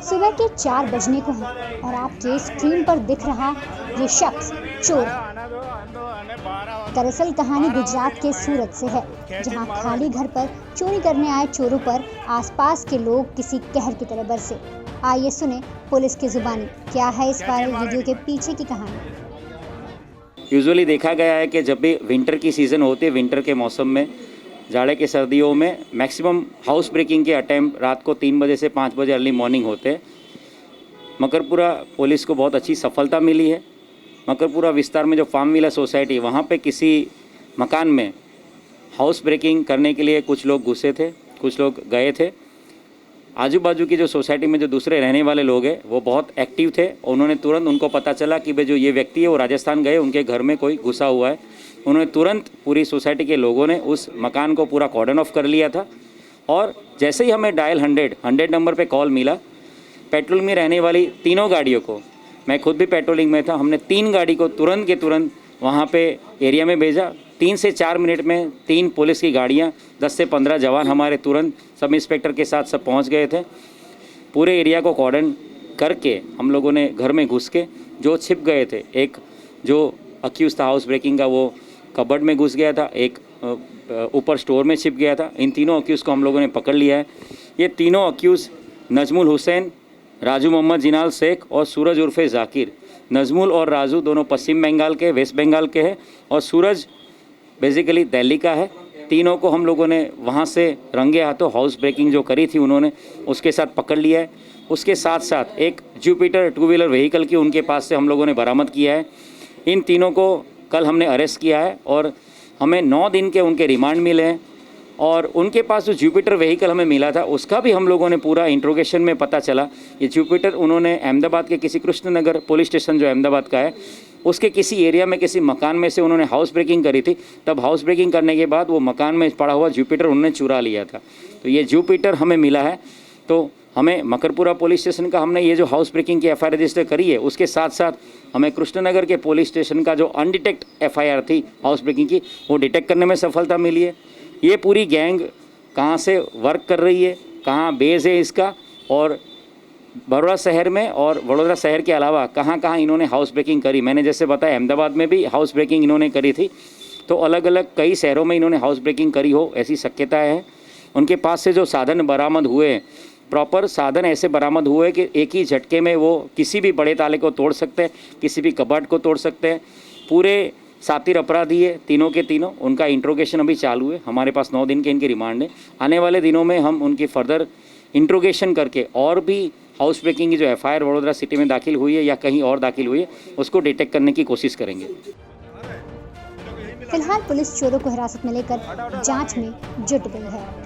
सुबह के 4 बजने को हैं और आपके स्क्रीन पर दिख रहा ये शख्स चोर है। दरअसल कहानी गुजरात के सूरत से है, जहां खाली घर पर चोरी करने आए चोरों पर आसपास के लोग किसी कहर की तरह बरसे। आइए सुने पुलिस की जुबानी क्या है इस वायरल वीडियो के पीछे की कहानी। यूजुअली देखा गया है कि जब भी विंटर की सीज़न होती है, विंटर के मौसम में, जाड़े के सर्दियों में मैक्सिमम हाउस ब्रेकिंग के अटैम्प्ट रात को 3 बजे से 5 बजे अर्ली मॉर्निंग होते हैं। मकरपुरा पुलिस को बहुत अच्छी सफलता मिली है। मकरपुरा विस्तार में जो फार्म विला सोसाइटी, वहाँ पे किसी मकान में हाउस ब्रेकिंग करने के लिए कुछ लोग घुसे थे, कुछ लोग गए थे। आजू बाजू की जो सोसाइटी में जो दूसरे रहने वाले लोग हैं वो बहुत एक्टिव थे। उन्होंने तुरंत, उनको पता चला कि भाई जो ये व्यक्ति है वो राजस्थान गए, उनके घर में कोई घुसा हुआ है। उन्होंने तुरंत, पूरी सोसाइटी के लोगों ने उस मकान को पूरा कॉर्डन ऑफ कर लिया था। और जैसे ही हमें डायल 100 नंबर पे कॉल मिला, पेट्रोल में रहने वाली तीनों गाड़ियों को, मैं खुद भी पेट्रोलिंग में था, हमने 3 गाड़ी को तुरंत के तुरंत वहाँ पे एरिया में भेजा। 3 से 4 मिनट में 3 पुलिस की गाड़ियाँ, 10 से 15 जवान हमारे तुरंत सब इंस्पेक्टर के साथ सब पहुँच गए थे। पूरे एरिया को कॉर्डन करके हम लोगों ने घर में घुस के जो छिप गए थे, एक जो अक्यूज़ था हाउस ब्रेकिंग का वो कबर्ड में घुस गया था, एक ऊपर स्टोर में छिप गया था। इन तीनों अक्यूज़ को हम लोगों ने पकड़ लिया है। ये तीनों अक्यूज़ नजमुल हुसैन, राजू मोहम्मद जिनाल शेख और सूरज उर्फे जाकिर। नजमुल और राजू दोनों पश्चिम बंगाल के, वेस्ट बंगाल के हैं और सूरज बेसिकली दिल्ली का है। तीनों को हम लोगों ने वहाँ से रंगे हाथों हाउस ब्रेकिंग जो करी थी उन्होंने, उसके साथ पकड़ लिया है। उसके साथ साथ एक जुपिटर 2 व्हीलर व्हीकल की उनके पास से हम लोगों ने बरामद किया है। इन तीनों को कल हमने अरेस्ट किया है और हमें 9 दिन के उनके रिमांड मिले हैं। और उनके पास जो जुपिटर व्हीकल हमें मिला था उसका भी हम लोगों ने पूरा इंट्रोगेशन में पता चला। ये जुपिटर उन्होंने अहमदाबाद के किसी कृष्णनगर पुलिस स्टेशन जो अहमदाबाद का है, उसके किसी एरिया में किसी मकान में से उन्होंने हाउस ब्रेकिंग करी थी। तब हाउस ब्रेकिंग करने के बाद वो मकान में पड़ा हुआ जुपिटर उन्होंने चुरा लिया था। तो ये जुपिटर हमें मिला है। तो हमें मकरपुरा पुलिस स्टेशन का, हमने ये जो हाउस ब्रेकिंग की एफआईआर रजिस्टर करी है, उसके साथ साथ हमें कृष्णनगर के पुलिस स्टेशन का जो अनडिटेक्ट एफआईआर थी हाउस ब्रेकिंग की, वो डिटेक्ट करने में सफलता मिली है। ये पूरी गैंग कहाँ से वर्क कर रही है, कहाँ बेस है इसका, और बड़ौदा शहर में और वडोदरा शहर के अलावा कहाँ कहाँ इन्होंने हाउस ब्रेकिंग करी। मैंने जैसे बताया अहमदाबाद में भी हाउस ब्रेकिंग इन्होंने करी थी। तो अलग अलग कई शहरों में इन्होंने हाउस ब्रेकिंग करी हो ऐसी शक्यताएँ हैं। उनके पास से जो साधन बरामद हुए, प्रॉपर साधन ऐसे बरामद हुए कि एक ही झटके में वो किसी भी बड़े ताले को तोड़ सकते हैं, किसी भी कबर्ड को तोड़ सकते हैं। पूरे सातिर अपराधी है तीनों के तीनों। उनका इंट्रोगेशन अभी चालू है। हमारे पास 9 दिन के इनके रिमांड है। आने वाले दिनों में हम उनकी फर्दर इंट्रोगेशन करके और भी हाउस ब्रेकिंग की जो एफआईआर वडोदरा सिटी में दाखिल हुई है या कहीं और दाखिल हुई है उसको डिटेक्ट करने की कोशिश करेंगे। फिलहाल पुलिस चोरों को हिरासत में लेकर जांच में जुट गई है।